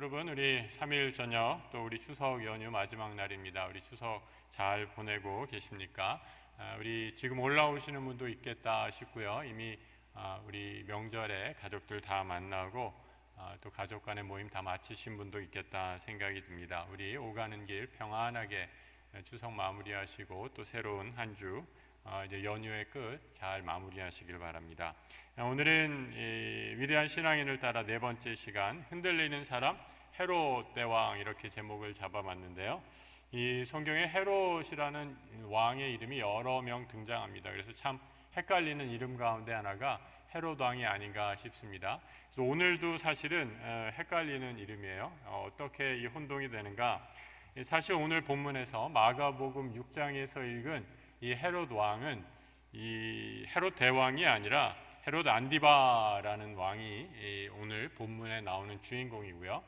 여러분, 우리 3일 저녁 또 우리 추석 연휴 마지막 날입니다. 우리 추석 잘 보내고 계십니까? 우리 지금 올라오시는 분도 있겠다 싶고요. 이미 우리 명절에 가족들 다 만나고 또 가족 간의 모임 다 마치신 분도 있겠다 생각이 듭니다. 우리 오가는 길 평안하게 추석 마무리하시고 또 새로운 한 주 이제 연휴의 끝 잘 마무리하시길 바랍니다. 오늘은 위대한 신앙인을 따라 네 번째 시간, 흔들리는 사람 헤롯 대왕, 이렇게 제목을 잡아봤는데요. 이 성경에 헤롯이라는 왕의 이름이 여러 명 등장합니다. 그래서 참 헷갈리는 이름 가운데 하나가 헤롯 왕이 아닌가 싶습니다. 그래서 오늘도 사실은 헷갈리는 이름이에요. 어떻게 이 혼동이 되는가? 사실 오늘 본문에서 마가복음 6장에서 읽은 이 헤롯 왕은 이 헤롯 대왕이 아니라 헤롯 안디바라는 왕이 오늘 본문에 나오는 주인공이고요.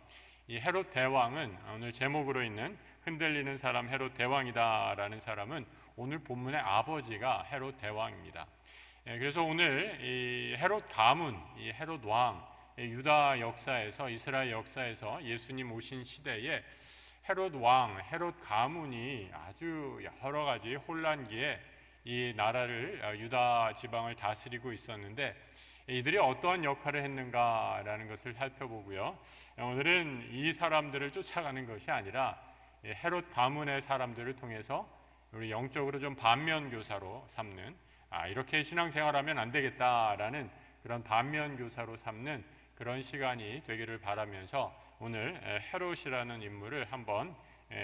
이 헤롯 대왕은 오늘 제목으로 있는 흔들리는 사람 헤롯 대왕이다라는 사람은 오늘 본문의 아버지가 헤롯 대왕입니다. 그래서 오늘 이 헤롯 가문, 이 헤롯 왕, 유다 역사에서, 이스라엘 역사에서 예수님 오신 시대에 헤롯 왕, 헤롯 가문이 아주 여러 가지 혼란기에 이 나라를, 유다 지방을 다스리고 있었는데 이들이 어떠한 역할을 했는가라는 것을 살펴보고요. 오늘은 이 사람들을 쫓아가는 것이 아니라 헤롯 가문의 사람들을 통해서 우리 영적으로 좀 반면교사로 삼는, 이렇게 신앙생활하면 안 되겠다라는 그런 반면교사로 삼는 그런 시간이 되기를 바라면서 오늘 헤롯이라는 인물을 한번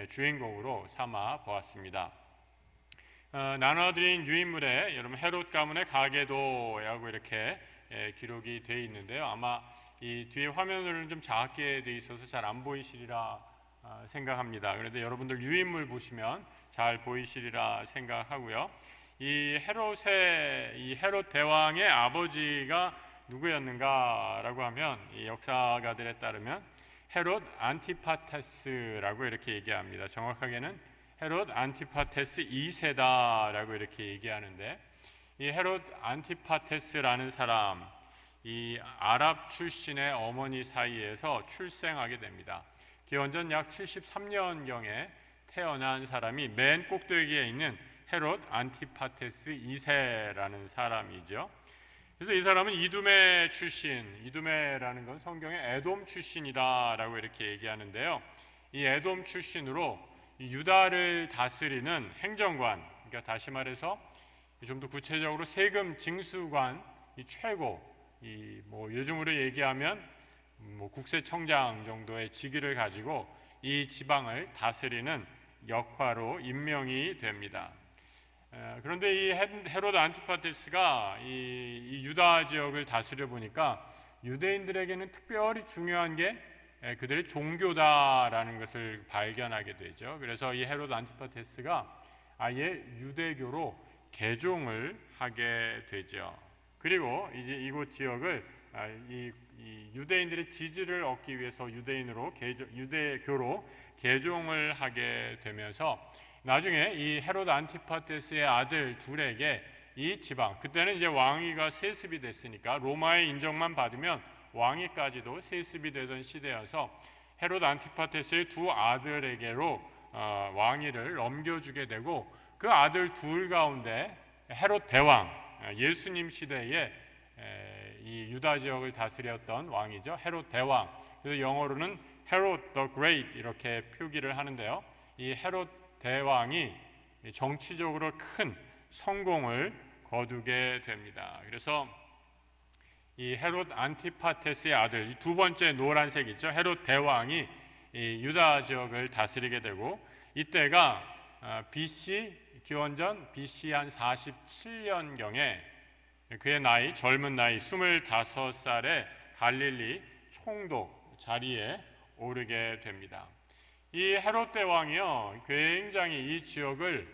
주인공으로 삼아 보았습니다. 나눠드린 유인물에 여러분 헤롯 가문의 가계도라고 이렇게 기록이 되어 있는데요. 아마 이 뒤에 화면으로는 좀 작게 되어 있어서 잘 안 보이시리라 생각합니다. 그런데 여러분들 유인물 보시면 잘 보이시리라 생각하고요. 이 헤롯 대왕의 아버지가 누구였는가라고 하면 이 역사가들에 따르면 헤롯 안티파테스라고 이렇게 얘기합니다. 정확하게는 헤롯 안티파테스 2세다라고 이렇게 얘기하는데, 이 헤롯 안티파테스라는 사람, 이 아랍 출신의 어머니 사이에서 출생하게 됩니다. 기원전 약 73년경에 태어난 사람이 맨 꼭대기에 있는 헤롯 안티파테스 2세라는 사람이죠. 그래서 이 사람은 이두메 출신, 이두메라는 건 성경의 에돔 출신이다라고 이렇게 얘기하는데요. 이 에돔 출신으로 이 유다를 다스리는 행정관, 그러니까 다시 말해서 좀 더 구체적으로 세금 징수관, 이 최고, 이 뭐 요즘으로 얘기하면 뭐 국세청장 정도의 직위를 가지고 이 지방을 다스리는 역할로 임명이 됩니다. 그런데 이 헤롯 안티파테스가 이 유다 지역을 다스려 보니까 유대인들에게는 특별히 중요한 게 그들의 종교다라는 것을 발견하게 되죠. 그래서 이 헤롯 안티파테스가 아예 유대교로 개종을 하게 되죠. 그리고 이제 이곳 지역을 이 유대인들의 지지를 얻기 위해서 유대교로 개종을 하게 되면서 나중에 이 헤롯 안티파테스의 아들 둘에게 이 지방, 그때는 이제 왕위가 세습이 됐으니까 로마의 인정만 받으면 왕위까지도 세습이 되던 시대여서 헤롯 안티파테스의 두 아들에게로 왕위를 넘겨주게 되고, 그 아들 둘 가운데 헤롯 대왕, 예수님 시대에 이 유다 지역을 다스렸던 왕이죠. 헤롯 대왕. 그래서 영어로는 헤롯 the Great 이렇게 표기를 하는데요. 이 헤롯 대왕이 정치적으로 큰 성공을 거두게 됩니다. 그래서 이 헤롯 안티파테스의 아들, 이 두 번째 노란색 있죠. 헤롯 대왕이 이 유다 지역을 다스리게 되고, 이때가 기원전 BC 한 47년경에 그의 나이, 젊은 나이 25살에 갈릴리 총독 자리에 오르게 됩니다. 이 헤롯 대왕이요, 굉장히 이 지역을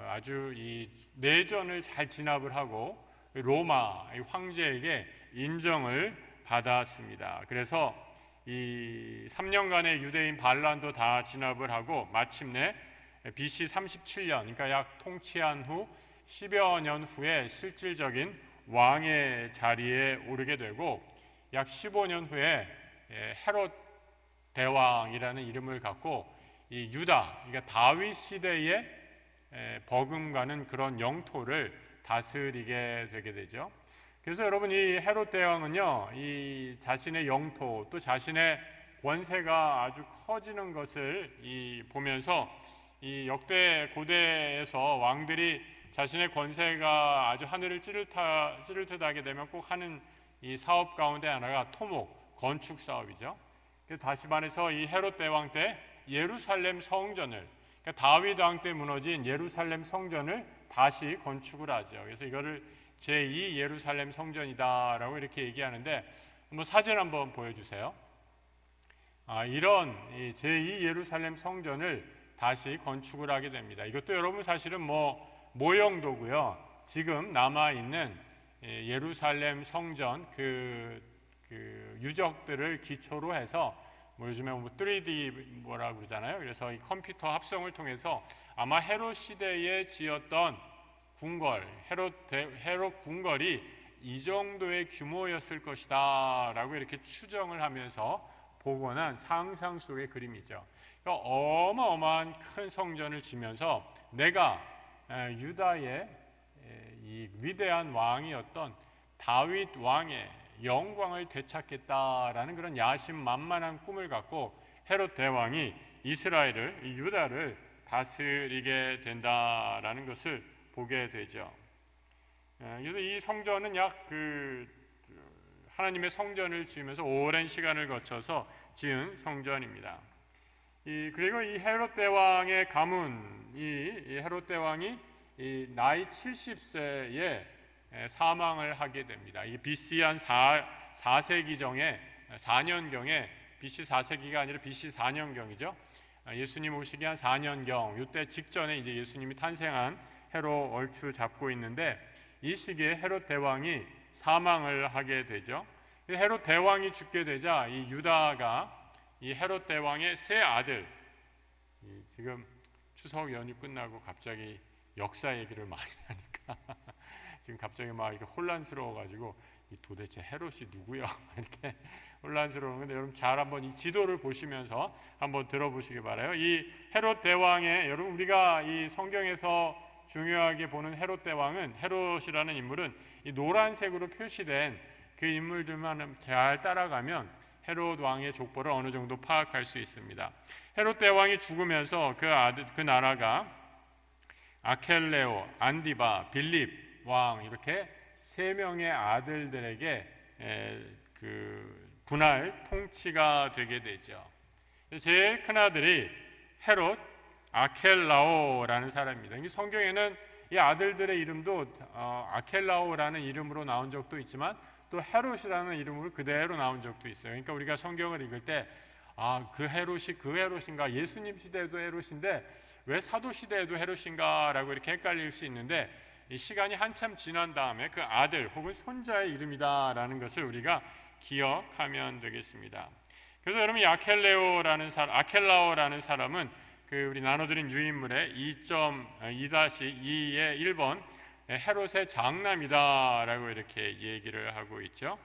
아주 이 내전을 잘 진압을 하고 로마 황제에게 인정을 받았습니다. 그래서 이 3년간의 유대인 반란도 다 진압을 하고 마침내 BC 37년, 그러니까 약 통치한 후 10여 년 후에 실질적인 왕의 자리에 오르게 되고, 약 15년 후에 헤롯 대왕이라는 이름을 갖고 이 유다, 그러니까 다윗 시대에 버금가는 그런 영토를 다스리게 되게 되죠. 그래서 여러분, 이 헤롯 대왕은요, 이 자신의 영토 또 자신의 권세가 아주 커지는 것을 보면서 이 역대 고대에서 왕들이 자신의 권세가 아주 하늘을 찌릿하게 되면 꼭 하는 이 사업 가운데 하나가 토목, 건축 사업이죠. 그래서 다시 말해서 이 헤롯 대왕 때 예루살렘 성전을, 그러니까 다윗 왕 때 무너진 예루살렘 성전을 다시 건축을 하죠. 그래서 이거를 제2 예루살렘 성전이다라고 이렇게 얘기하는데, 한번 사진 한번 보여주세요. 이런 제2 예루살렘 성전을 다시 건축을 하게 됩니다. 이것도 여러분 사실은 모형도고요. 지금 남아 있는 예루살렘 성전 그 유적들을 기초로 해서 요즘에 3D 뭐라고 그러잖아요. 그래서 이 컴퓨터 합성을 통해서 아마 헤롯 시대에 지었던 궁궐, 헤롯 궁궐이 이 정도의 규모였을 것이다 라고 이렇게 추정을 하면서 복원한 상상 속의 그림이죠. 그러니까 어마어마한 큰 성전을 지면서 내가 유다의 이 위대한 왕이었던 다윗 왕의 영광을 되찾겠다라는 그런 야심만만한 꿈을 갖고 헤롯 대왕이 이스라엘을, 유다를 다스리게 된다라는 것을 보게 되죠. 그래서 이 성전은 하나님의 성전을 지으면서 오랜 시간을 거쳐서 지은 성전입니다. 그리고 이 헤롯 대왕의 가문, 이 헤롯 대왕이 나이 70세에 사망을 하게 됩니다. 이 BC 한 4세기경에 4년경에 BC 4세기가 아니라 BC 4년경이죠. 예수님 오시기 한 4년경, 이때 직전에 이제 예수님이 탄생한 해로 얼추 잡고 있는데, 이 시기에 헤롯 대왕이 사망을 하게 되죠. 헤롯 대왕이 죽게 되자 이 유다가 이 헤롯 대왕의 세 아들, 지금 추석 연휴 끝나고 갑자기 역사 얘기를 많이 하니까 지금 갑자기 막 이렇게 혼란스러워가지고 도대체 헤롯이 누구야? 이렇게 혼란스러운 건데, 여러분 잘 한번 이 지도를 보시면서 한번 들어보시기 바라요. 이 헤롯 대왕의, 여러분 우리가 이 성경에서 중요하게 보는 헤롯 대왕은, 헤롯이라는 인물은 이 노란색으로 표시된 그 인물들만 잘 따라가면 헤롯 왕의 족보를 어느 정도 파악할 수 있습니다. 헤롯 대왕이 죽으면서 그 나라가 아켈레오, 안디바, 빌립 왕, 이렇게 세 명의 아들들에게 분할 통치가 되게 되죠. 제일 큰 아들이 헤롯 아켈라오라는 사람입니다. 이 성경에는 이 아들들의 이름도 아켈라오라는 이름으로 나온 적도 있지만 또 헤롯이라는 이름으로 그대로 나온 적도 있어요. 그러니까 우리가 성경을 읽을 때 그 헤롯이 그 헤롯인가, 예수님 시대에도 헤롯인데 왜 사도 시대에도 헤롯인가 라고 이렇게 헷갈릴 수 있는데, 이 시간이 한참 지난 다음에 그 아들 혹은 손자의 이름이다라는 것을 우리가 기억하면 되겠습니다. 그래서 여러분, 이 아켈라오라는 사람은 우리 나눠드린 유인물의 2.2-2의 1번 헤롯의 장남이다라고 이렇게 얘기를 하고 있죠.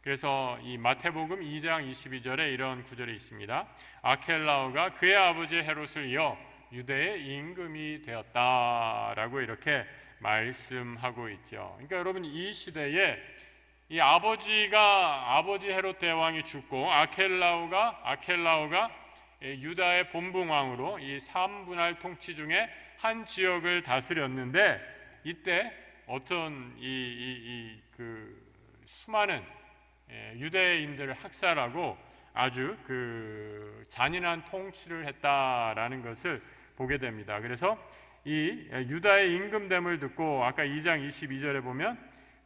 그래서 이 마태복음 2장 22절에 이런 구절이 있습니다. 아켈라오가 그의 아버지 헤롯을 이어 유대의 임금이 되었다라고 이렇게 말씀하고 있죠. 그러니까 여러분, 이 시대에 이 아버지 헤롯 대왕이 죽고 아켈라오가 유다의 본붕왕으로 이 3분할 통치 중에 한 지역을 다스렸는데, 이때 어떤 수많은 유대인들을 학살하고 아주 잔인한 통치를 했다라는 것을 보게 됩니다. 그래서 이 유다의 임금됨을 듣고 아까 2장 22절에 보면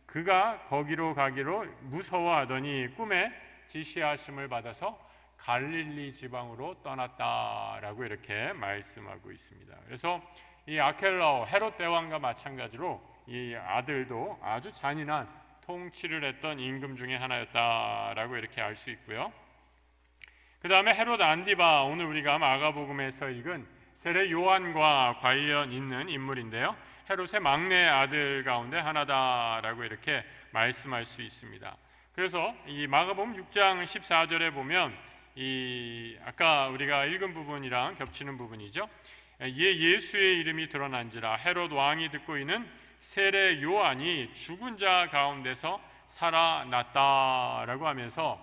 그가 거기로 가기로 무서워하더니 꿈에 지시하심을 받아서 갈릴리 지방으로 떠났다라고 이렇게 말씀하고 있습니다. 그래서 이 아켈라오, 헤롯 대왕과 마찬가지로 이 아들도 아주 잔인한 통치를 했던 임금 중에 하나였다라고 이렇게 알 수 있고요. 그 다음에 헤롯 안디바, 오늘 우리가 마가복음에서 읽은 세례 요한과 관련 있는 인물인데요. 헤롯의 막내 아들 가운데 하나다라고 이렇게 말씀할 수 있습니다. 그래서 이 마가복음 6장 14절에 보면 이 아까 우리가 읽은 부분이랑 겹치는 부분이죠. 예수의 이름이 드러난지라 헤롯 왕이 듣고 있는 세례 요한이 죽은 자 가운데서 살아났다라고 하면서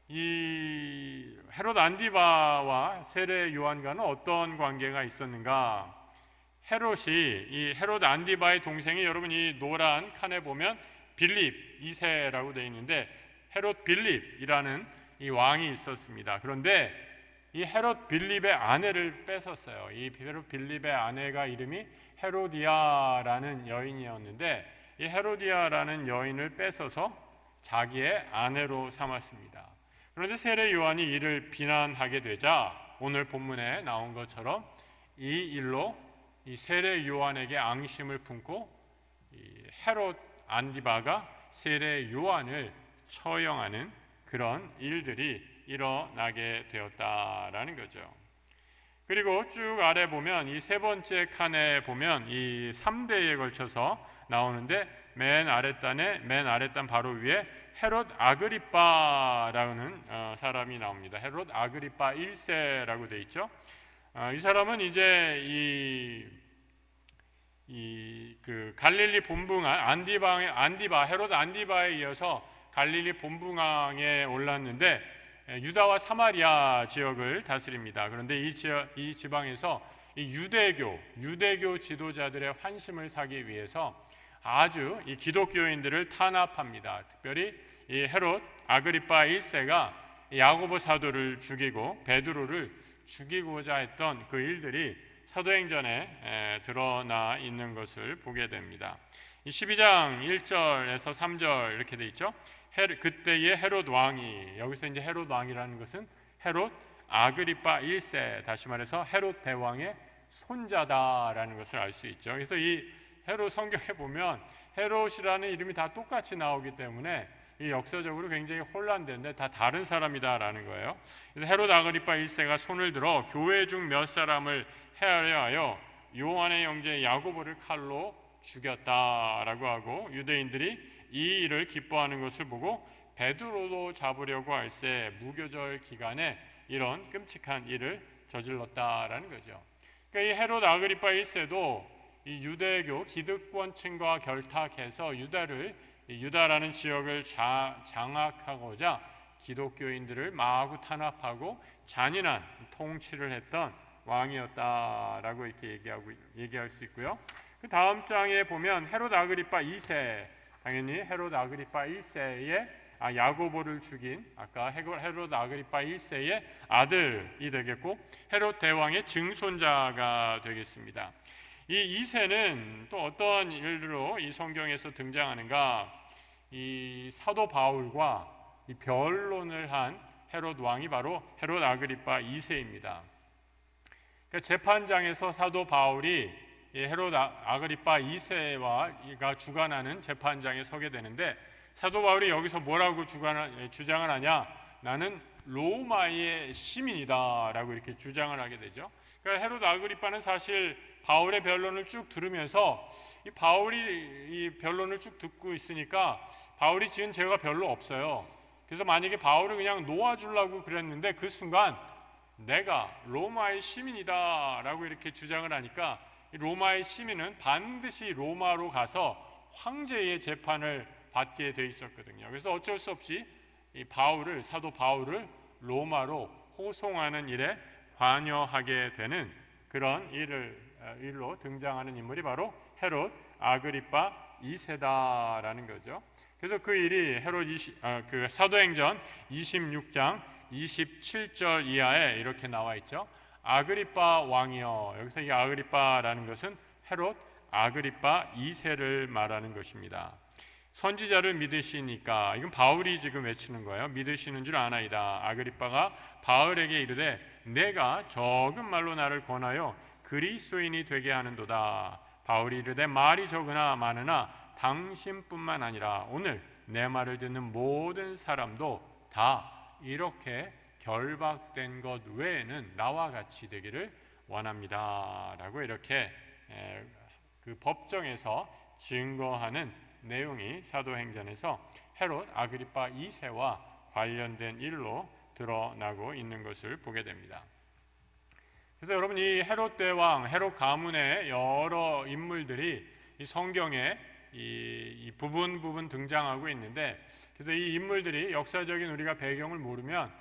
이 헤롯 안디바와 세례 요한과는 어떤 관계가 있었는가? 헤롯이 이 헤롯 안디바의 동생이 여러분 이 노란 칸에 보면 빌립 2세라고 되어 있는데 헤롯 빌립이라는 이 왕이 있었습니다. 그런데 이 헤롯 빌립의 아내를 뺏었어요. 이 헤롯 빌립의 아내가 이름이 헤로디아라는 여인이었는데 이 헤로디아라는 여인을 뺏어서 자기의 아내로 삼았습니다. 그런데 세례 요한이 이를 비난하게 되자 오늘 본문에 나온 것처럼 이 일로 이 세례 요한에게 앙심을 품고 이 헤롯 안디바가 세례 요한을 처형하는 그런 일들이 일어나게 되었다라는 거죠. 그리고 쭉 아래 보면 이 세 번째 칸에 보면 이 3대에 걸쳐서 나오는데 맨 아랫단 바로 위에 헤롯 아그리빠라는 사람이 나옵니다. 헤롯 아그리빠 1세라고 되어 있죠. 이 사람은 이제 그 갈릴리 본붕왕 안디바 헤롯 안디바에 이어서 갈릴리 본붕왕에 올랐는데 유다와 사마리아 지역을 다스립니다. 그런데 이 지방에서 이 유대교 지도자들의 환심을 사기 위해서 아주 이 기독교인들을 탄압합니다. 특별히 이 헤롯 아그리빠 1세가 야고보 사도를 죽이고 베드로를 죽이고자 했던 그 일들이 사도행전에 드러나 있는 것을 보게 됩니다. 12장 1절에서 3절 이렇게 돼 있죠. 그때의 헤롯 왕이, 여기서 이제 헤롯 왕이라는 것은 헤롯 아그리빠 1세, 다시 말해서 헤롯 대왕의 손자다라는 것을 알 수 있죠. 그래서 이 헤롯 성경에 보면 헤롯이라는 이름이 다 똑같이 나오기 때문에 이 역사적으로 굉장히 혼란되는데 다 다른 사람이다라는 거예요. 그래서 헤롯 아그리빠 1세가 손을 들어 교회 중 몇 사람을 헤아려 하여 요한의 형제 야고보를 칼로 죽였다라고 하고 유대인들이 이 일을 기뻐하는 것을 보고 베드로도 잡으려고 할새 무교절 기간에 이런 끔찍한 일을 저질렀다라는 거죠. 그러니까 이 헤롯 아그리빠 1세도 이 유대교 기득권층과 결탁해서 유다라는 지역을 장악하고자 기독교인들을 마구 탄압하고 잔인한 통치를 했던 왕이었다라고 이렇게 얘기할 수 있고요. 그 다음 장에 보면 헤롯 아그리빠 2세, 당연히 헤롯 아그리빠 1세의 야고보를 죽인 아까 헤롯 아그리빠 1세의 아들이 되겠고 헤롯 대왕의 증손자가 되겠습니다. 이 2세는 또 어떠한 일로 이 성경에서 등장하는가? 이 사도 바울과 이 변론을 한 헤롯 왕이 바로 헤롯 아그리빠 2세입니다. 그러니까 재판장에서 사도 바울이 헤롯 아그리빠 2세가 주관하는 재판장에 서게 되는데 사도 바울이 여기서 뭐라고 주장을 하냐? 나는 로마의 시민이다 라고 이렇게 주장을 하게 되죠. 그러니까 헤롯 아그리빠는 사실 바울의 변론을 쭉 들으면서 이 바울이 이 변론을 쭉 듣고 있으니까 바울이 지은 죄가 별로 없어요. 그래서 만약에 바울을 그냥 놓아주려고 그랬는데 그 순간 내가 로마의 시민이다 라고 이렇게 주장을 하니까 로마의 시민은 반드시 로마로 가서 황제의 재판을 받게 돼 있었거든요. 그래서 어쩔 수 없이 이 사도 바울을 로마로 호송하는 일에 관여하게 되는 그런 일로 등장하는 인물이 바로 헤롯 아그리빠 2세다라는 거죠. 그래서 그 일이 그 사도행전 26장 27절 이하에 이렇게 나와 있죠. 아그리빠 왕이여. 여기서 이 아그리빠라는 것은 헤롯 아그리빠 2세를 말하는 것입니다. 선지자를 믿으시니까, 이건 바울이 지금 외치는 거예요. 믿으시는 줄 아나이다. 아그리빠가 바울에게 이르되 내가 적은 말로 나를 권하여 그리스도인이 되게 하는도다. 바울이 이르되 말이 적으나 많으나 당신뿐만 아니라 오늘 내 말을 듣는 모든 사람도 다 이렇게 결박된 것 외에는 나와 같이 되기를 원합니다 라고 이렇게 그 법정에서 증거하는 내용이 사도행전에서 헤롯 아그리빠 2세와 관련된 일로 드러나고 있는 것을 보게 됩니다. 그래서 여러분, 이 헤롯 대왕, 헤롯 가문의 여러 인물들이 이 성경에 이 부분 등장하고 있는데, 그래서 이 인물들이 역사적인 우리가 배경을 모르면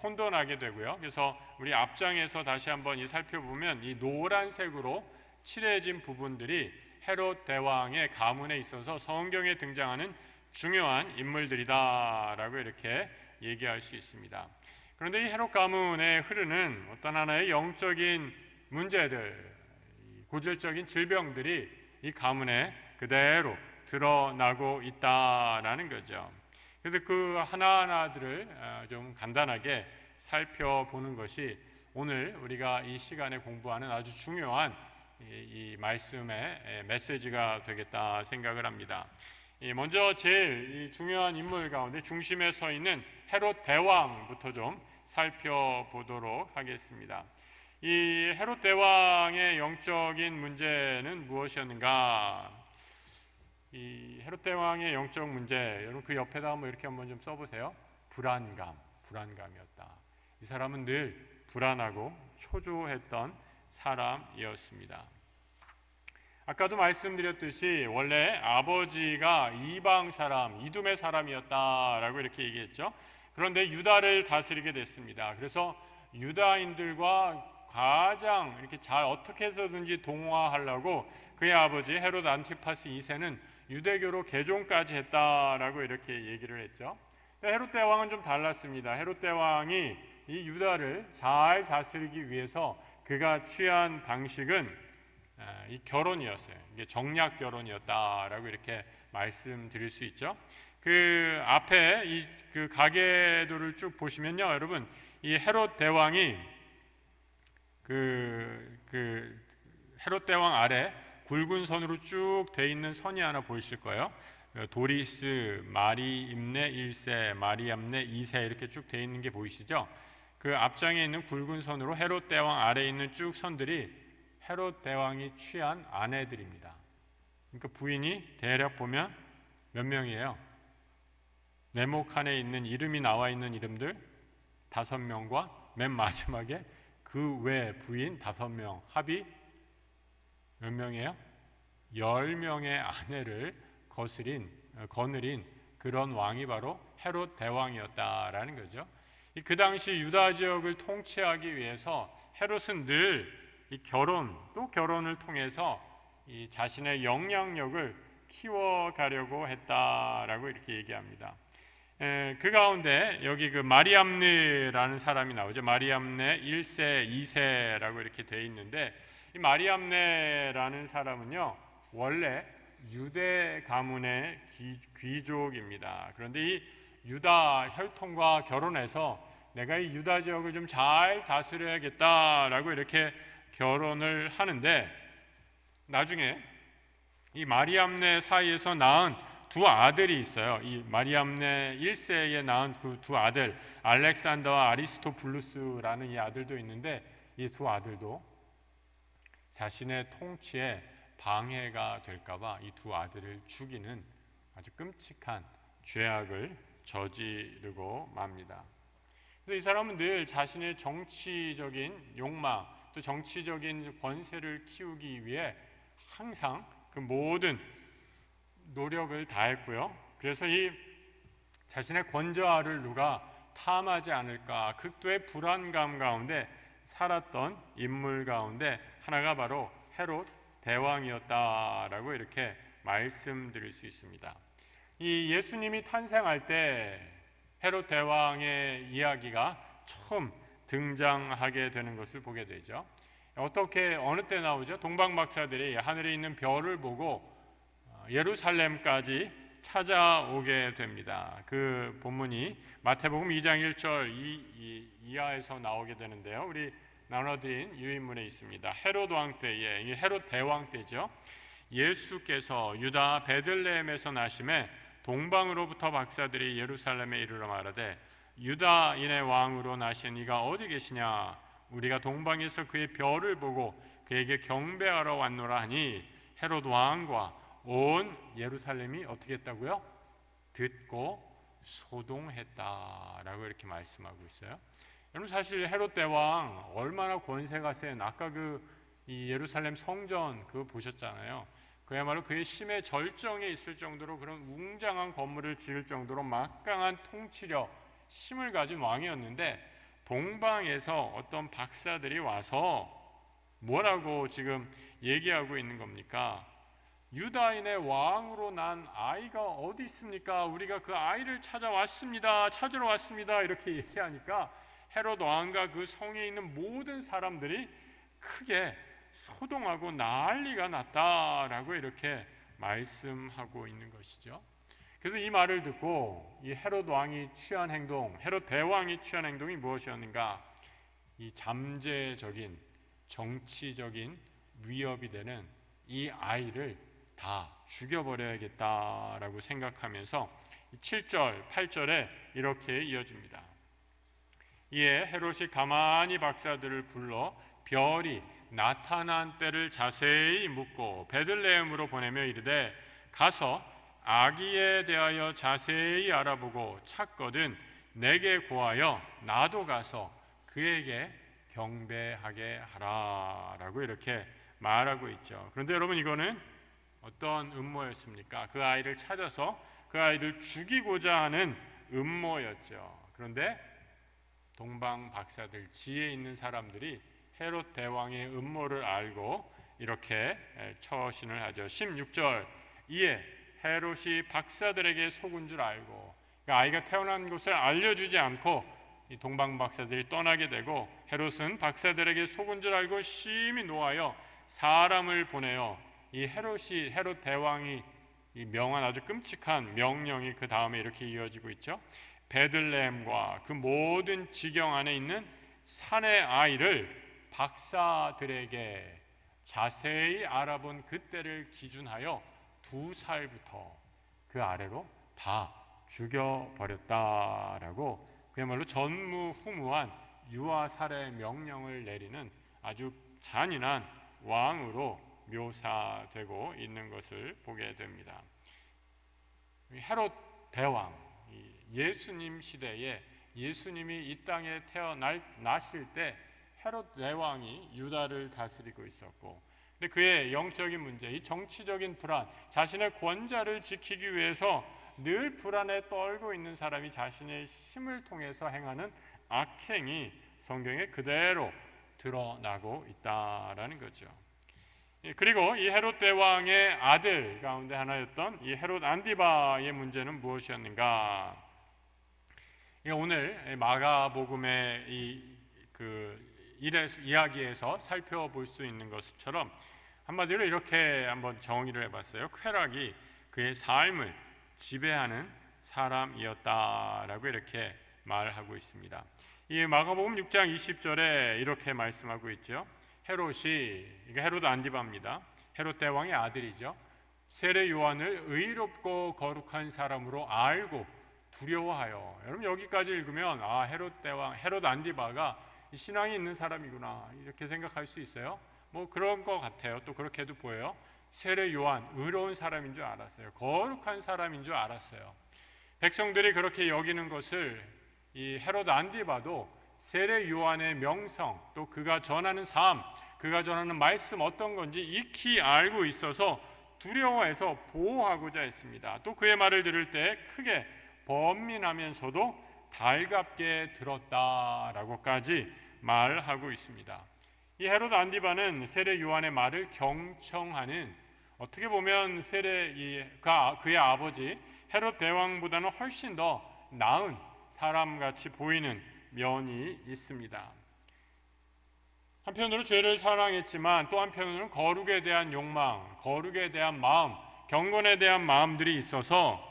혼돈하게 되고요. 그래서 우리 앞장에서 다시 한번 살펴보면 이 노란색으로 칠해진 부분들이 헤롯 대왕의 가문에 있어서 성경에 등장하는 중요한 인물들이다라고 이렇게 얘기할 수 있습니다. 그런데 이 헤롯 가문에 흐르는 어떤 하나의 영적인 문제들, 고질적인 질병들이 이 가문에 그대로 드러나고 있다라는 거죠. 그래서 그 하나하나들을 좀 간단하게 살펴보는 것이 오늘 우리가 이 시간에 공부하는 아주 중요한 이 말씀의 메시지가 되겠다 생각을 합니다. 먼저 제일 중요한 인물 가운데 중심에 서 있는 헤롯 대왕부터 좀 살펴보도록 하겠습니다. 이 헤롯 대왕의 영적인 문제는 무엇이었는가? 이 헤롯 대왕의 영적 문제, 여러분 그 옆에다 한번 이렇게 한번 좀 써보세요. 불안감이었다. 이 사람은 늘 불안하고 초조했던 사람이었습니다. 아까도 말씀드렸듯이 원래 아버지가 이방 사람, 이둠의 사람이었다라고 이렇게 얘기했죠. 그런데 유다를 다스리게 됐습니다. 그래서 유다인들과 가장 이렇게 잘 어떻게 해서든지 동화하려고 그의 아버지 헤롯 안티파스 2세는 유대교로 개종까지 했다라고 이렇게 얘기를 했죠. 헤롯 대왕은 좀 달랐습니다. 헤롯 대왕이 이 유다를 잘 다스리기 위해서 그가 취한 방식은 이 결혼이었어요. 이게 정략 결혼이었다라고 이렇게 말씀드릴 수 있죠. 그 앞에 그 가계도를 쭉 보시면요, 여러분 이 헤롯 대왕이 그 헤롯 대왕 아래 굵은 선으로 쭉 돼 있는 선이 하나 보이실 거예요. 도리스, 마리임네 1세, 마리암네 2세 이렇게 쭉 돼 있는 게 보이시죠? 그 앞장에 있는 굵은 선으로 헤롯 대왕 아래에 있는 쭉 선들이 헤롯 대왕이 취한 아내들입니다. 그러니까 부인이 대략 보면 몇 명이에요? 네모칸에 있는 이름이 나와 있는 이름들 5명과 맨 마지막에 그 외 부인 5명 합이 몇 명이에요? 10명의 아내를 거느린 그런 왕이 바로 헤롯 대왕이었다라는 거죠. 그 당시 유다 지역을 통치하기 위해서 헤롯은 늘 이 결혼을 통해서 이 자신의 영향력을 키워가려고 했다라고 이렇게 얘기합니다. 그 가운데 여기 그 마리암네라는 사람이 나오죠. 마리암네 1세, 2세라고 이렇게 되어 있는데 이 마리암네라는 사람은요 원래 유대 가문의 귀족입니다. 그런데 이 유다 혈통과 결혼해서 내가 이 유다 지역을 좀 잘 다스려야겠다라고 이렇게 결혼을 하는데 나중에 이 마리암네 사이에서 낳은 두 아들이 있어요. 이 마리암네 1세에 낳은 그 두 아들 알렉산더와 아리스토블루스라는 이 아들도 있는데 이 두 아들도 자신의 통치에 방해가 될까봐 이 두 아들을 죽이는 아주 끔찍한 죄악을 저지르고 맙니다. 그래서 이 사람은 늘 자신의 정치적인 욕망 또 정치적인 권세를 키우기 위해 항상 그 모든 노력을 다했고요. 그래서 이 자신의 권좌를 누가 탐하지 않을까 극도의 불안감 가운데 살았던 인물 가운데 하나가 바로 헤롯 대왕이었다라고 이렇게 말씀드릴 수 있습니다. 이 예수님이 탄생할 때 헤롯 대왕의 이야기가 처음 등장하게 되는 것을 보게 되죠. 어느 때 나오죠? 동방 박사들이 하늘에 있는 별을 보고 예루살렘까지 찾아오게 됩니다. 그 본문이 마태복음 2장 1절 이하에서 나오게 되는데요. 우리 나눠드린 유인문에 있습니다. 헤롯 왕 때에, 이 헤롯 대왕 때죠. 예수께서 유다 베들레헴에서 나심에 동방으로부터 박사들이 예루살렘에 이르러 말하되 유다인의 왕으로 나신 이가 어디 계시냐? 우리가 동방에서 그의 별을 보고 그에게 경배하러 왔노라 하니 헤롯 왕과 온 예루살렘이 어떻게 했다고요? 듣고 소동했다라고 이렇게 말씀하고 있어요. 여러분, 사실 헤롯 대왕 얼마나 권세가 센, 아까 이 예루살렘 성전 그거 보셨잖아요. 그야말로 그의 심의 절정에 있을 정도로 그런 웅장한 건물을 지을 정도로 막강한 통치력, 힘을 가진 왕이었는데, 동방에서 어떤 박사들이 와서 뭐라고 지금 얘기하고 있는 겁니까? 유다인의 왕으로 난 아이가 어디 있습니까? 우리가 그 아이를 찾으러 왔습니다. 이렇게 얘기하니까 헤롯 왕과 그 성에 있는 모든 사람들이 크게 소동하고 난리가 났다라고 이렇게 말씀하고 있는 것이죠. 그래서 이 말을 듣고 이 헤롯 왕이 취한 행동, 헤롯 대왕이 취한 행동이 무엇이었는가? 이 잠재적인 정치적인 위협이 되는 이 아이를 다 죽여버려야겠다라고 생각하면서 7절, 8절에 이렇게 이어집니다. 이에 헤롯이 가만히 박사들을 불러 별이 나타난 때를 자세히 묻고 베들레헴으로 보내며 이르되, 가서 아기에 대하여 자세히 알아보고 찾거든 내게 고하여 나도 가서 그에게 경배하게 하라라고 이렇게 말하고 있죠. 그런데 여러분, 이거는 어떤 음모였습니까? 그 아이를 찾아서 그 아이를 죽이고자 하는 음모였죠. 그런데 동방 박사들, 지혜 있는 사람들이 헤롯 대왕의 음모를 알고 이렇게 처신을 하죠. 16절, 이에 헤롯이 박사들에게 속은 줄 알고, 그러니까 아이가 태어난 곳을 알려주지 않고 이 동방 박사들이 떠나게 되고, 헤롯은 박사들에게 속은 줄 알고 심히 노하여 사람을 보내요. 이 헤롯 대왕이 이 명한 아주 끔찍한 명령이 그 다음에 이렇게 이어지고 있죠. 베들레헴과 그 모든 지경 안에 있는 산의 아이를 박사들에게 자세히 알아본 그때를 기준하여 2살부터 그 아래로 다 죽여버렸다라고, 그야말로 전무후무한 유아 살해 명령을 내리는 아주 잔인한 왕으로 묘사되고 있는 것을 보게 됩니다. 헤롯 대왕, 예수님 시대에 예수님이 이 땅에 태어나실 때 헤롯 대왕이 유다를 다스리고 있었고, 근데 그의 영적인 문제, 이 정치적인 불안, 자신의 권좌를 지키기 위해서 늘 불안에 떨고 있는 사람이 자신의 힘을 통해서 행하는 악행이 성경에 그대로 드러나고 있다라는 거죠. 그리고 이 헤롯 대왕의 아들 가운데 하나였던 이 헤롯 안디바의 문제는 무엇이었는가? 오늘 마가복음의 이야기에서 살펴볼 수 있는 것처럼 한마디로 이렇게 한번 정의를 해봤어요. 쾌락이 그의 삶을 지배하는 사람이었다라고 이렇게 말하고 있습니다. 이 마가복음 6장 20절에 이렇게 말씀하고 있죠. 이게 헤롯 안디바입니다. 헤롯 대왕의 아들이죠. 세례 요한을 의롭고 거룩한 사람으로 알고 두려워하여. 여러분, 여기까지 읽으면 헤롯 안디바가 신앙이 있는 사람이구나 이렇게 생각할 수 있어요. 뭐 그런 것 같아요. 또 그렇게도 보여요. 세례 요한 의로운 사람인 줄 알았어요. 거룩한 사람인 줄 알았어요. 백성들이 그렇게 여기는 것을 이 헤롯 안디바도 세례 요한의 명성, 또 그가 전하는 삶, 그가 전하는 말씀 어떤 건지 익히 알고 있어서 두려워해서 보호하고자 했습니다. 또 그의 말을 들을 때 크게 번민하면서도 달갑게 들었다라고까지 말하고 있습니다. 이 헤롯 안디바는 세례 요한의 말을 경청하는, 어떻게 보면 그의 아버지 헤롯 대왕보다는 훨씬 더 나은 사람같이 보이는 면이 있습니다. 한편으로 죄를 사랑했지만 또 한편으로는 거룩에 대한 욕망, 거룩에 대한 마음, 경건에 대한 마음들이 있어서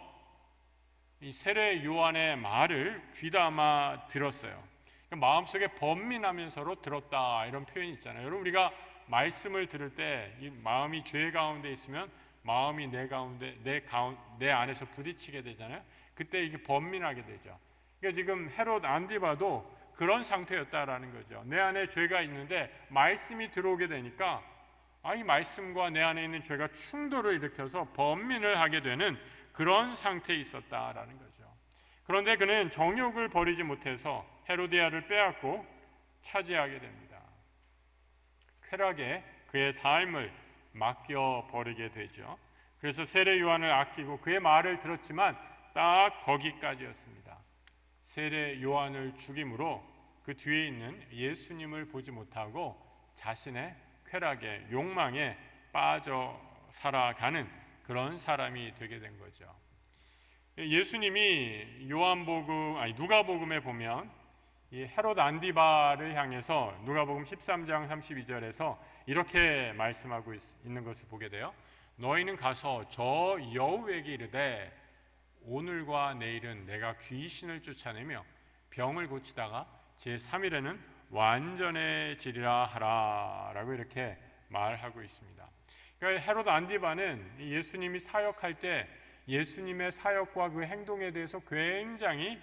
이 세례 요한의 말을 귀담아 들었어요. 마음속에 번민하면서로 들었다, 이런 표현이 있잖아요. 여러분, 우리가 말씀을 들을 때 이 마음이 죄 가운데 있으면 마음이 내 안에서 부딪히게 되잖아요. 그때 이게 번민하게 되죠. 그러니까 지금 헤롯 안디바도 그런 상태였다라는 거죠. 내 안에 죄가 있는데 말씀이 들어오게 되니까 이 말씀과 내 안에 있는 죄가 충돌을 일으켜서 번민을 하게 되는 그런 상태에 있었다라는 거죠. 그런데 그는 정욕을 버리지 못해서 헤로디아를 빼앗고 차지하게 됩니다. 쾌락에 그의 삶을 맡겨 버리게 되죠. 그래서 세례 요한을 아끼고 그의 말을 들었지만 딱 거기까지였습니다. 세례 요한을 죽임으로 그 뒤에 있는 예수님을 보지 못하고 자신의 쾌락에 욕망에 빠져 살아가는 그런 사람이 되게 된 거죠. 예수님이 누가복음에 보면 이 헤롯 안디바를 향해서 누가복음 13장 32절에서 이렇게 말씀하고 있는 것을 보게 돼요. 너희는 가서 저 여우에게 이르되 오늘과 내일은 내가 귀신을 쫓아내며 병을 고치다가 제3일에는 완전해지리라 하라 라고 이렇게 말하고 있습니다. 그러니까 헤롯 안디바는 예수님이 사역할 때 예수님의 사역과 그 행동에 대해서 굉장히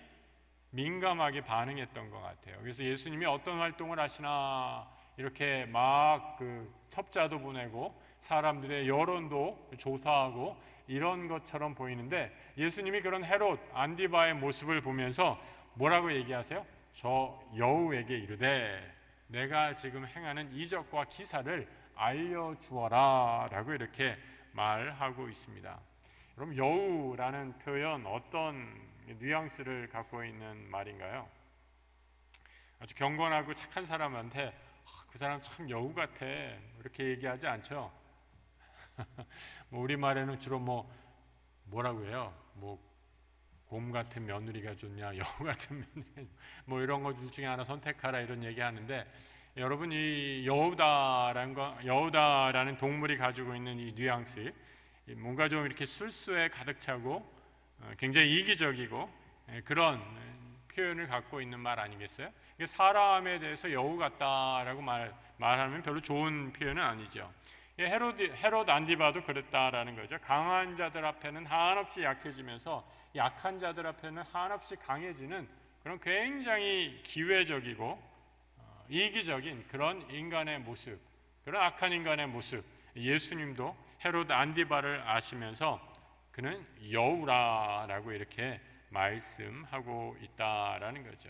민감하게 반응했던 것 같아요. 그래서 예수님이 어떤 활동을 하시나 이렇게 막 그 첩자도 보내고 사람들의 여론도 조사하고 이런 것처럼 보이는데 예수님이 그런 헤롯 안디바의 모습을 보면서 뭐라고 얘기하세요? 저 여우에게 이르되 내가 지금 행하는 이적과 기사를 알려주어라 라고 이렇게 말하고 있습니다. 그럼 여우라는 표현 어떤 뉘앙스를 갖고 있는 말인가요? 아주 경건하고 착한 사람한테 그 사람 참 여우 같아 이렇게 얘기하지 않죠. 우리말에는 주로 뭐라고 해요? 곰 같은 며느리가 좋냐, 여우 같은 며느리, 이런 것 중에 하나 선택하라 이런 얘기하는데, 여러분 이 여우다라는 동물이 가지고 있는 이 뉘앙스, 뭔가 좀 이렇게 술수에 가득 차고 굉장히 이기적이고 그런 표현을 갖고 있는 말 아니겠어요? 사람에 대해서 여우 같다라고 말하면 별로 좋은 표현은 아니죠. 헤롯 안디바도 그랬다라는 거죠. 강한 자들 앞에는 한없이 약해지면서 약한 자들 앞에는 한없이 강해지는 그런 굉장히 기회적이고 이기적인 그런 인간의 모습, 그런 악한 인간의 모습. 예수님도 헤롯 안디바를 아시면서 그는 여우라라고 이렇게 말씀하고 있다라는 거죠.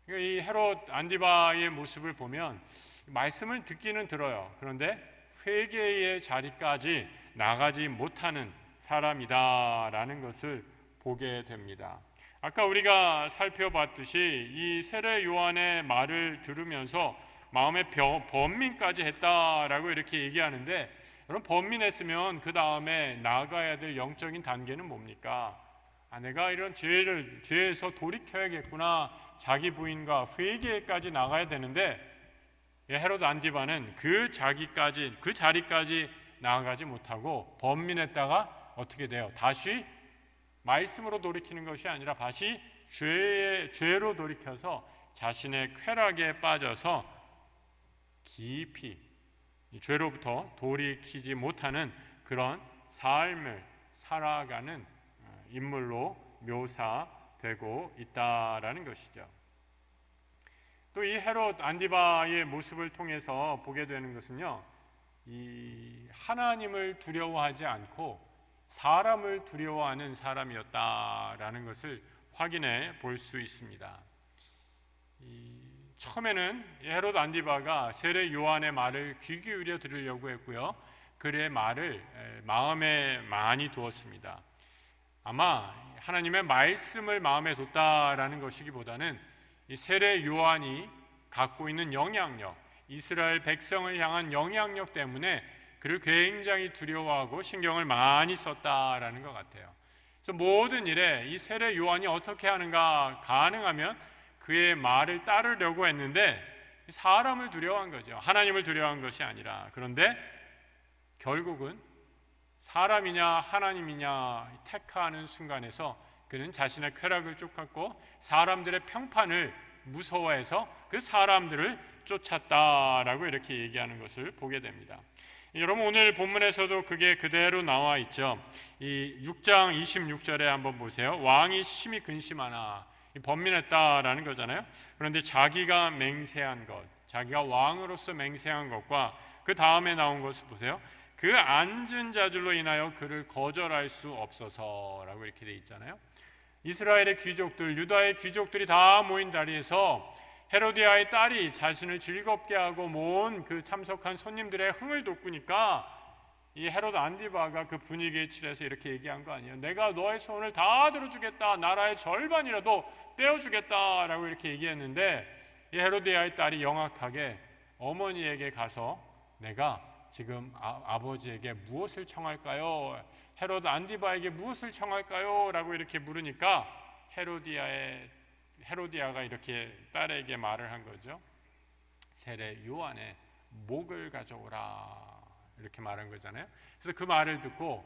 이 헤롯 안디바의 모습을 보면 말씀을 듣기는 들어요. 그런데 회개의 자리까지 나가지 못하는 사람이다라는 것을 보게 됩니다. 아까 우리가 살펴봤듯이 이 세례 요한의 말을 들으면서 마음의 번민까지 했다라고 이렇게 얘기하는데, 여러분 번민했으면 그 다음에 나아가야 될 영적인 단계는 뭡니까? 내가 이런 죄에서 돌이켜야겠구나, 자기 부인과 회개까지 나가야 되는데 헤롯 안디바는 그 자리까지 나아가지 못하고 번민했다가 어떻게 돼요? 다시 말씀으로 돌이키는 것이 아니라 다시 죄로 돌이켜서 자신의 쾌락에 빠져서 깊이 죄로부터 돌이키지 못하는 그런 삶을 살아가는 인물로 묘사되고 있다라는 것이죠. 또 이 헤롯 안디바의 모습을 통해서 보게 되는 것은요, 이 하나님을 두려워하지 않고 사람을 두려워하는 사람이었다라는 것을 확인해 볼 수 있습니다. 처음에는 헤롯 안디바가 세례 요한의 말을 귀 기울여 들으려고 했고요, 그의 말을 마음에 많이 두었습니다. 아마 하나님의 말씀을 마음에 뒀다라는 것이기보다는 이 세례 요한이 갖고 있는 영향력, 이스라엘 백성을 향한 영향력 때문에 그를 굉장히 두려워하고 신경을 많이 썼다라는 것 같아요. 그래서 모든 일에 이 세례 요한이 어떻게 하는가, 가능하면 그의 말을 따르려고 했는데 사람을 두려워한 거죠. 하나님을 두려워한 것이 아니라. 그런데 결국은 사람이냐 하나님이냐 택하는 순간에서 그는 자신의 쾌락을 쫓았고 사람들의 평판을 무서워해서 그 사람들을 쫓았다라고 이렇게 얘기하는 것을 보게 됩니다. 여러분 오늘 본문에서도 그게 그대로 나와 있죠. 이 6장 26절에 한번 보세요. 왕이 심히 근심하나, 번민했다라는 거잖아요. 그런데 자기가 맹세한 것, 자기가 왕으로서 맹세한 것과 그 다음에 나온 것을 보세요. 그 앉은 자들로 인하여 그를 거절할 수 없어서라고 이렇게 돼 있잖아요. 이스라엘의 귀족들, 유다의 귀족들이 다 모인 자리에서 헤로디아의 딸이 자신을 즐겁게 하고 모은 그 참석한 손님들의 흥을 돋구니까 이 헤롯 안디바가 그 분위기에 칠해서 이렇게 얘기한 거 아니에요. 내가 너의 소원을 다 들어주겠다, 나라의 절반이라도 떼어주겠다라고 이렇게 얘기했는데, 이 헤로디아의 딸이 영악하게 어머니에게 가서 내가 지금 아버지에게 무엇을 청할까요? 헤롯 안디바에게 무엇을 청할까요? 라고 이렇게 물으니까 헤로디아가 이렇게 딸에게 말을 한 거죠. 세례 요한의 목을 가져오라, 이렇게 말한 거잖아요. 그래서 그 말을 듣고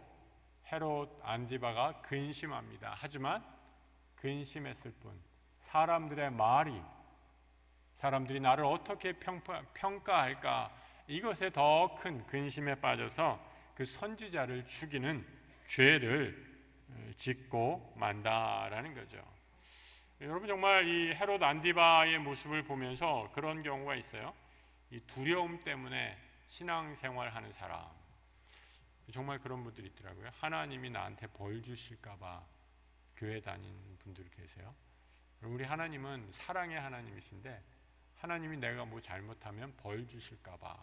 헤롯 안디바가 근심합니다. 하지만 근심했을 뿐 사람들의 말이, 사람들이 나를 어떻게 평가할까, 이것에 더 큰 근심에 빠져서 그 선지자를 죽이는 죄를 짓고 만다라는 거죠. 여러분, 정말 이 헤롯 안디바의 모습을 보면서 그런 경우가 있어요. 이 두려움 때문에 신앙생활하는 사람, 정말 그런 분들이 있더라고요. 하나님이 나한테 벌 주실까 봐 교회 다니는 분들 계세요. 우리 하나님은 사랑의 하나님이신데 하나님이 내가 뭐 잘못하면 벌 주실까 봐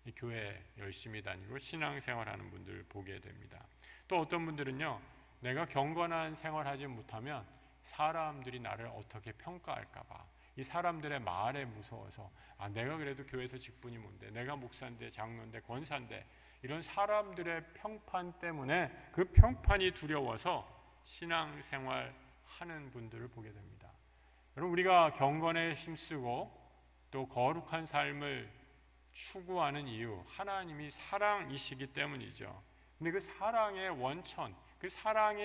이 교회 열심히 다니고 신앙생활하는 분들 보게 됩니다. 또 어떤 분들은요, 내가 경건한 생활하지 못하면 사람들이 나를 어떻게 평가할까 봐, 이 사람들의 말에 무서워서 내가 그래도 교회에서 직분이 뭔데, 내가 목사인데 장로인데 권사인데, 이런 사람들의 평판 때문에 그 평판이 두려워서 신앙생활 하는 분들을 보게 됩니다. 여러분, 우리가 경건에 힘쓰고 또 거룩한 삶을 추구하는 이유, 하나님이 사랑이시기 때문이죠. 근데 그 사랑의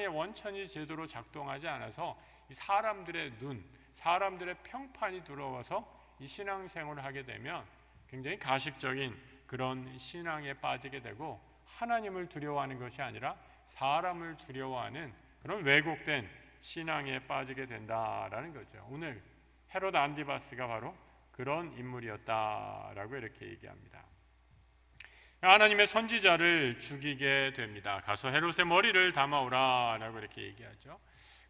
원천이 제대로 작동하지 않아서 이 사람들의 눈, 사람들의 평판이 두려워서 이 신앙생활을 하게 되면 굉장히 가식적인 그런 신앙에 빠지게 되고, 하나님을 두려워하는 것이 아니라 사람을 두려워하는 그런 왜곡된 신앙에 빠지게 된다라는 거죠. 오늘 헤롯 안디바스가 바로 그런 인물이었다라고 이렇게 얘기합니다. 하나님의 선지자를 죽이게 됩니다. 가서 헤롯의 머리를 담아오라라고 이렇게 얘기하죠.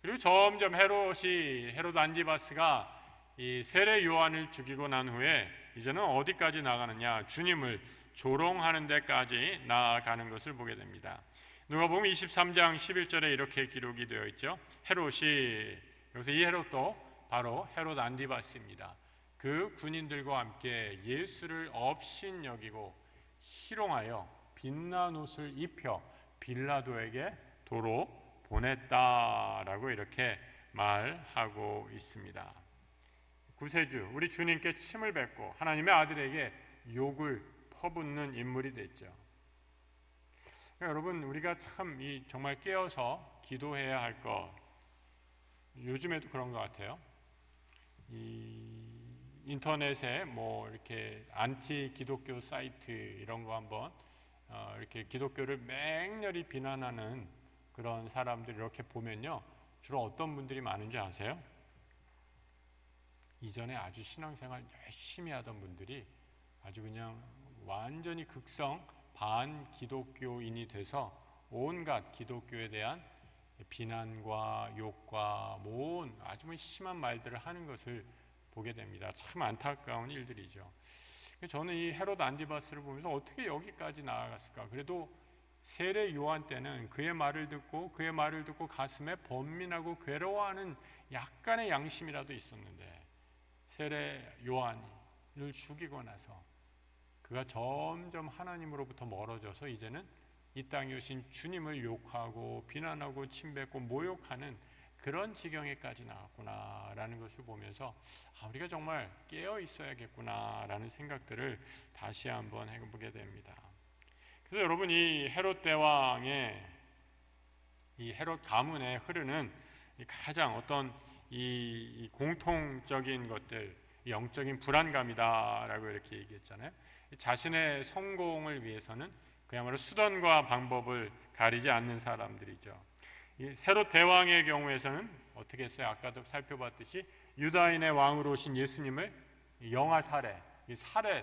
그리고 점점 헤롯 안디바스가 이 세례 요한을 죽이고 난 후에 이제는 어디까지 나가느냐, 주님을 조롱하는 데까지 나아가는 것을 보게 됩니다. 누가복음 23장 11절에 이렇게 기록이 되어 있죠. 헤롯이, 여기서 이 헤롯도 바로 헤롯 안디바스입니다. 그 군인들과 함께 예수를 업신여기고 희롱하여 빛난 옷을 입혀 빌라도에게 도로 보냈다라고 이렇게 말하고 있습니다. 구세주, 우리 주님께 침을 뱉고 하나님의 아들에게 욕을 퍼붓는 인물이 됐죠. 여러분, 우리가 참 정말 깨어서 기도해야 할 것, 요즘에도 그런 것 같아요. 인터넷에 뭐 이렇게 안티 기독교 사이트 이런 거 한번 이렇게 기독교를 맹렬히 비난하는 그런 사람들 이렇게 보면요, 주로 어떤 분들이 많은지 아세요? 이전에 아주 신앙생활 열심히 하던 분들이 아주 그냥 완전히 극성 반기독교인이 돼서 온갖 기독교에 대한 비난과 욕과 모은 아주 심한 말들을 하는 것을 보게 됩니다. 참 안타까운 일들이죠. 저는 이 헤롯 안디바스를 보면서 어떻게 여기까지 나아갔을까? 그래도 세례 요한 때는 그의 말을 듣고 가슴에 번민하고 괴로워하는 약간의 양심이라도 있었는데, 세례 요한을 죽이고 나서 그가 점점 하나님으로부터 멀어져서 이제는 이 땅에 오신 주님을 욕하고 비난하고 침뱉고 모욕하는 그런 지경에까지 나왔구나라는 것을 보면서 우리가 정말 깨어 있어야겠구나라는 생각들을 다시 한번 해보게 됩니다. 그래서 여러분, 이 헤롯 대왕의 이 헤롯 가문에 흐르는 가장 어떤 이 공통적인 것들, 영적인 불안감이다라고 이렇게 얘기했잖아요. 자신의 성공을 위해서는 그야말로 수단과 방법을 가리지 않는 사람들이죠. 이 헤롯 대왕의 경우에서는 어떻게 했어요? 아까도 살펴봤듯이 유다인의 왕으로 오신 예수님을 영아 살해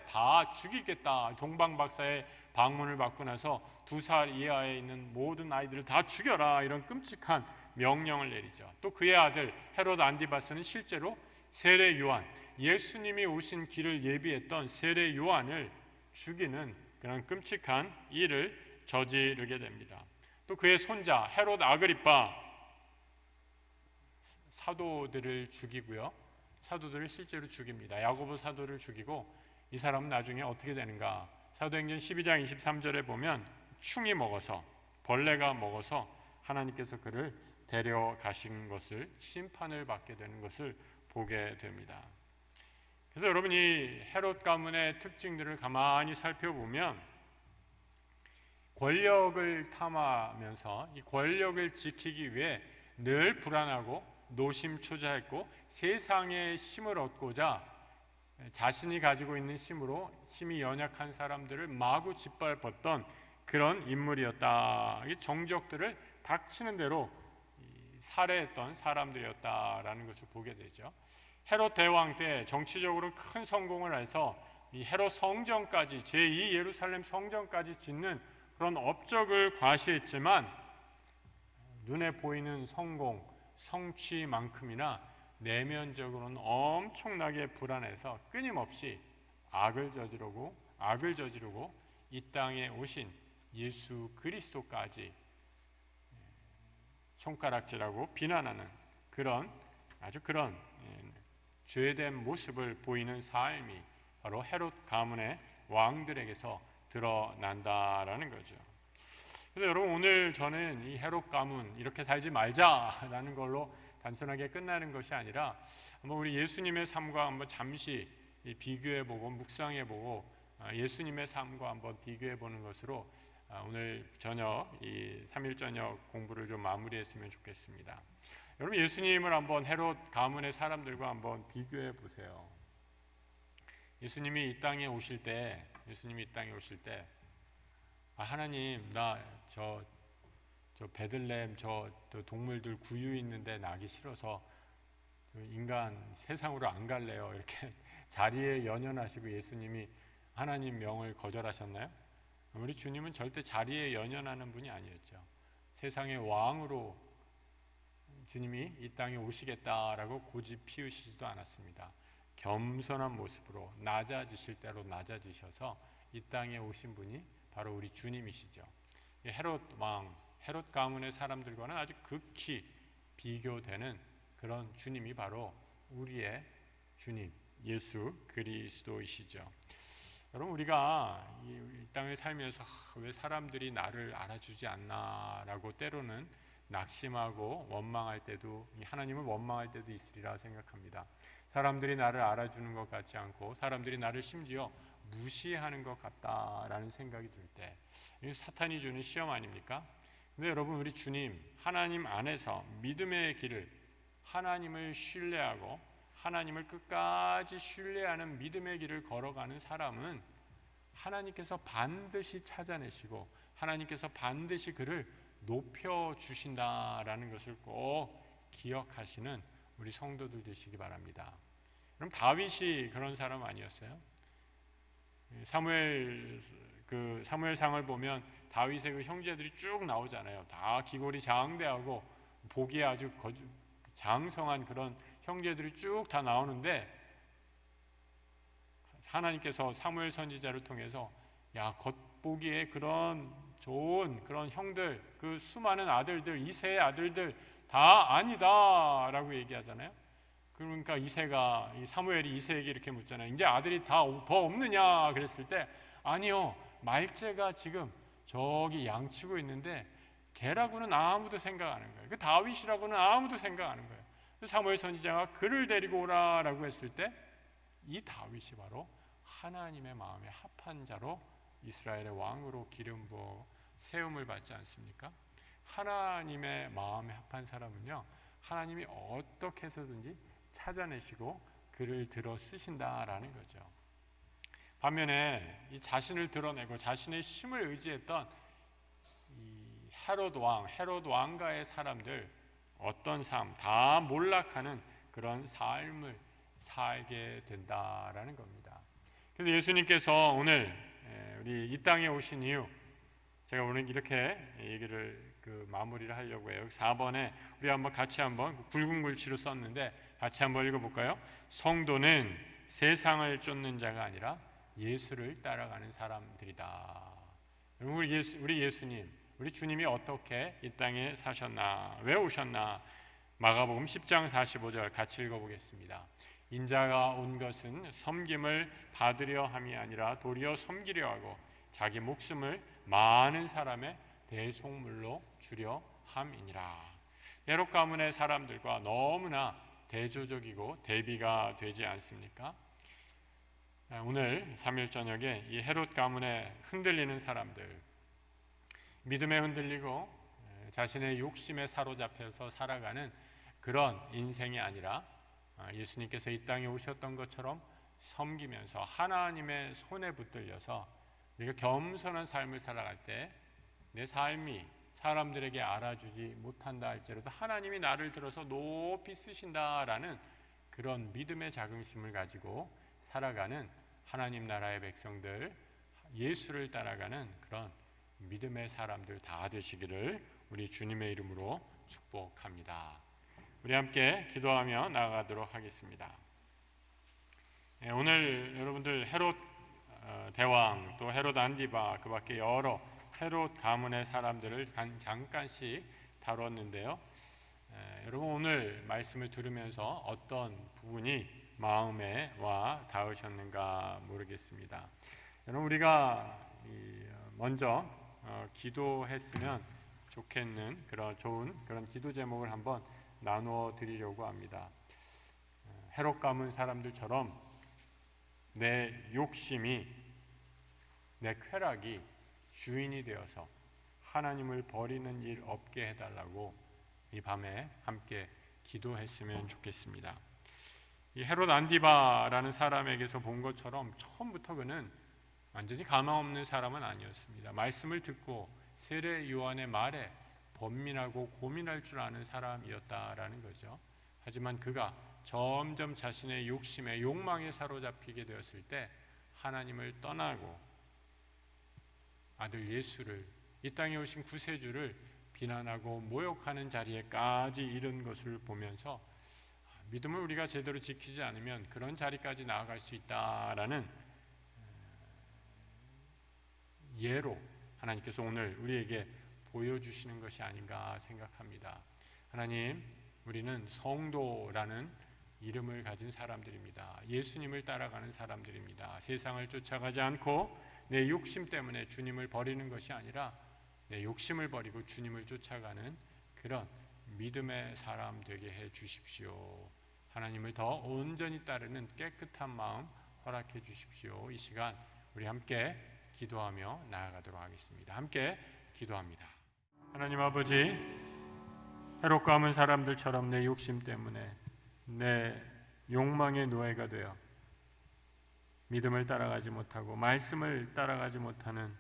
다 죽이겠다, 동방박사의 방문을 받고 나서 2살 이하에 있는 모든 아이들을 다 죽여라, 이런 끔찍한 명령을 내리죠. 또 그의 아들 헤롯 안디바스는 실제로 세례 요한, 예수님이 오신 길을 예비했던 세례 요한을 죽이는 그런 끔찍한 일을 저지르게 됩니다. 또 그의 손자 헤롯 아그리파 사도들을 죽이고요. 사도들을 실제로 죽입니다. 야고보 사도를 죽이고 이 사람은 나중에 어떻게 되는가? 사도행전 12장 23절에 보면 충이 먹어서, 벌레가 먹어서 하나님께서 그를 데려가신 것을, 심판을 받게 되는 것을 보게 됩니다. 그래서 여러분, 이 헤롯 가문의 특징들을 가만히 살펴보면 권력을 탐하면서 이 권력을 지키기 위해 늘 불안하고 노심초사했고 세상의 힘을 얻고자 자신이 가지고 있는 힘으로 힘이 연약한 사람들을 마구 짓밟았던 그런 인물이었다. 이 정적들을 닥치는 대로 살해했던 사람들이었다라는 것을 보게 되죠. 헤롯 대왕 때 정치적으로 큰 성공을 해서 이 헤롯 성전까지, 제2 예루살렘 성전까지 짓는 그런 업적을 과시했지만 눈에 보이는 성공, 성취만큼이나 내면적으로는 엄청나게 불안해서 끊임없이 악을 저지르고 이 땅에 오신 예수 그리스도까지 손가락질하고 비난하는 그런 죄된 모습을 보이는 삶이 바로 헤롯 가문의 왕들에게서 드러난다라는 거죠. 그래서 여러분, 오늘 저는 이 헤롯 가문 이렇게 살지 말자라는 걸로 단순하게 끝나는 것이 아니라 한번 우리 예수님의 삶과 한번 잠시 비교해보고 묵상해보고 예수님의 삶과 한번 비교해보는 것으로 오늘 저녁 이 3일 저녁 공부를 좀 마무리했으면 좋겠습니다. 여러분, 예수님을 한번 헤롯 가문의 사람들과 한번 비교해 보세요. 예수님이 이 땅에 오실 때 하나님, 나 저 베들레헴 저 동물들 구유 있는데 나기 싫어서 인간 세상으로 안 갈래요. 이렇게 자리에 연연하시고 예수님이 하나님 명을 거절하셨나요? 우리 주님은 절대 자리에 연연하는 분이 아니었죠. 세상의 왕으로 주님이 이 땅에 오시겠다라고 고집 피우시지도 않았습니다. 겸손한 모습으로 낮아지실 대로 낮아지셔서 이 땅에 오신 분이 바로 우리 주님이시죠. 헤롯 왕, 헤롯 가문의 사람들과는 아주 극히 비교되는 그런 주님이 바로 우리의 주님 예수 그리스도이시죠. 여러분, 우리가 이 땅을 살면서 왜 사람들이 나를 알아주지 않나라고 때로는 낙심하고 원망할 때도, 하나님을 원망할 때도 있으리라 생각합니다. 사람들이 나를 알아주는 것 같지 않고 사람들이 나를 심지어 무시하는 것 같다라는 생각이 들 때, 이게 사탄이 주는 시험 아닙니까? 근데 여러분, 우리 주님 하나님 안에서 믿음의 길을, 하나님을 신뢰하고 하나님을 끝까지 신뢰하는 믿음의 길을 걸어가는 사람은 하나님께서 반드시 찾아내시고 하나님께서 반드시 그를 높여주신다라는 것을 꼭 기억하시는 우리 성도들 되시기 바랍니다. 그럼 다윗이 그런 사람 아니었어요? 사무엘상을 보면 다윗의 그 형제들이 쭉 나오잖아요. 다 기골이 장대하고 보기에 아주 장성한 그런 형제들이 쭉 다 나오는데 하나님께서 사무엘 선지자를 통해서 겉보기에 그런 좋은 그런 형들, 그 수많은 아들들, 이새의 아들들 다 아니다라고 얘기하잖아요. 그러니까 사무엘이 이새에게 이렇게 묻잖아요. 이제 아들이 더 없느냐 그랬을 때, 아니요, 말째가 지금 저기 양치고 있는데 걔라고는 아무도 생각 안 하는 거예요. 그 다윗이라고는 아무도 생각 안 하는 거예요. 사무엘 선지자가 그를 데리고 오라라고 했을 때 이 다윗이 바로 하나님의 마음에 합한 자로 이스라엘의 왕으로 기름 부어 세움을 받지 않습니까? 하나님의 마음에 합한 사람은요, 하나님이 어떻게 해서든지 찾아내시고 그를 들어 쓰신다라는 거죠. 반면에 이 자신을 드러내고 자신의 힘을 의지했던 이 헤롯 왕가의 사람들, 어떤 삶, 다 몰락하는 그런 삶을 살게 된다라는 겁니다. 그래서 예수님께서 오늘 우리 이 땅에 오신 이유, 제가 오늘 이렇게 얘기를 그 마무리를 하려고 해요. 4번에 우리 한번 같이 한번 굵은 글씨로 썼는데 같이 한번 읽어볼까요? 성도는 세상을 쫓는 자가 아니라 예수를 따라가는 사람들이다. 여러분, 우리 예수님, 우리 주님이 어떻게 이 땅에 사셨나, 왜 오셨나? 마가복음 10장 45절 같이 읽어보겠습니다. 인자가 온 것은 섬김을 받으려 함이 아니라 도리어 섬기려 하고 자기 목숨을 많은 사람의 대속물로 주려 함이니라. 헤롯 가문의 사람들과 너무나 대조적이고 대비가 되지 않습니까? 오늘 3일 저녁에 이 헤롯 가문에 흔들리는 사람들, 믿음에 흔들리고 자신의 욕심에 사로잡혀서 살아가는 그런 인생이 아니라 예수님께서 이 땅에 오셨던 것처럼 섬기면서 하나님의 손에 붙들려서 우리가 겸손한 삶을 살아갈 때 내 삶이 사람들에게 알아주지 못한다 할지라도 하나님이 나를 들어서 높이 쓰신다라는 그런 믿음의 자긍심을 가지고 살아가는 하나님 나라의 백성들, 예수를 따라가는 그런 믿음의 사람들 다 되시기를 우리 주님의 이름으로 축복합니다. 우리 함께 기도하며 나아가도록 하겠습니다. 오늘 여러분들 헤롯 대왕 또 헤롯 안디바 그 밖에 여러 헤롯 가문의 사람들을 잠깐씩 다뤘는데요. 여러분 오늘 말씀을 들으면서 어떤 부분이 마음에 와 닿으셨는가 모르겠습니다. 여러분 우리가 먼저 기도했으면 좋겠는 그런 좋은 그런 기도 제목을 한번 나누어 드리려고 합니다. 헤롯 가문 사람들처럼 내 욕심이, 내 쾌락이 주인이 되어서 하나님을 버리는 일 없게 해달라고 이 밤에 함께 기도했으면 좋겠습니다. 이 헤롯 안디바라는 사람에게서 본 것처럼 처음부터 그는 완전히 가망 없는 사람은 아니었습니다. 말씀을 듣고 세례 요한의 말에 번민하고 고민할 줄 아는 사람이었다라는 거죠. 하지만 그가 점점 자신의 욕심에 욕망에 사로잡히게 되었을 때 하나님을 떠나고 아들 예수를, 이 땅에 오신 구세주를 비난하고 모욕하는 자리에까지 이른 것을 보면서 믿음을 우리가 제대로 지키지 않으면 그런 자리까지 나아갈 수 있다라는 예로 하나님께서 오늘 우리에게 보여주시는 것이 아닌가 생각합니다. 하나님, 우리는 성도라는 이름을 가진 사람들입니다. 예수님을 따라가는 사람들입니다. 세상을 쫓아가지 않고 내 욕심 때문에 주님을 버리는 것이 아니라 내 욕심을 버리고 주님을 쫓아가는 그런 믿음의 사람 되게 해 주십시오. 하나님을 더 온전히 따르는 깨끗한 마음 허락해 주십시오. 이 시간 우리 함께 기도하며 나아가도록 하겠습니다. 함께 기도합니다. 하나님 아버지, 헤롯 가문 사람들처럼 내 욕심 때문에 내 욕망의 노예가 되어 믿음을 따라가지 못하고 말씀을 따라가지 못하는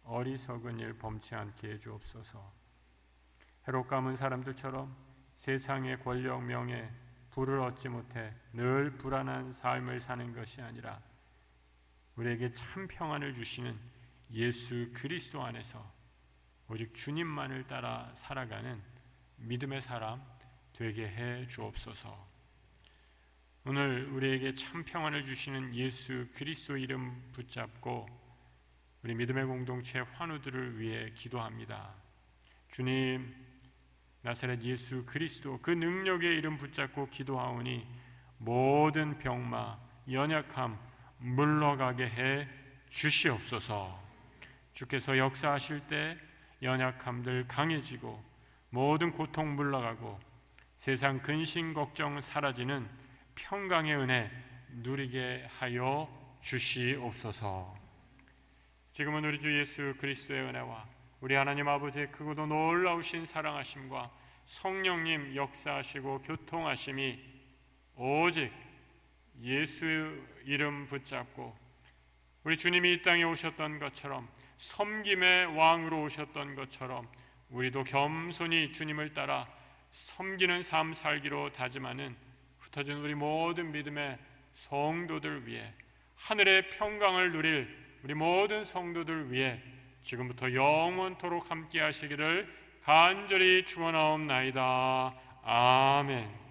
어리석은 일 범치 않게 해주옵소서. 헤롯 가문 사람들처럼 세상의 권력, 명예, 부를 얻지 못해 늘 불안한 삶을 사는 것이 아니라 우리에게 참 평안을 주시는 예수 그리스도 안에서 오직 주님만을 따라 살아가는 믿음의 사람 되게 해 주옵소서. 오늘 우리에게 참 평안을 주시는 예수 그리스도 이름 붙잡고 우리 믿음의 공동체 환우들을 위해 기도합니다. 주님, 나사렛 예수 그리스도 그 능력의 이름 붙잡고 기도하오니 모든 병마, 연약함 물러가게 해 주시옵소서. 주께서 역사하실 때 연약함들 강해지고 모든 고통 물러가고 세상 근심 걱정 사라지는 평강의 은혜 누리게 하여 주시옵소서. 지금은 우리 주 예수 그리스도의 은혜와 우리 하나님 아버지의 크고도 놀라우신 사랑하심과 성령님 역사하시고 교통하심이 오직 예수 이름 붙잡고 우리 주님이 이 땅에 오셨던 것처럼 섬김의 왕으로 오셨던 것처럼 우리도 겸손히 주님을 따라 섬기는 삶 살기로 다짐하는 흩어진 우리 모든 믿음의 성도들 위해 하늘의 평강을 누릴 우리 모든 성도들 위해 지금부터 영원토록 함께 하시기를 간절히 축원하옵나이다. 아멘.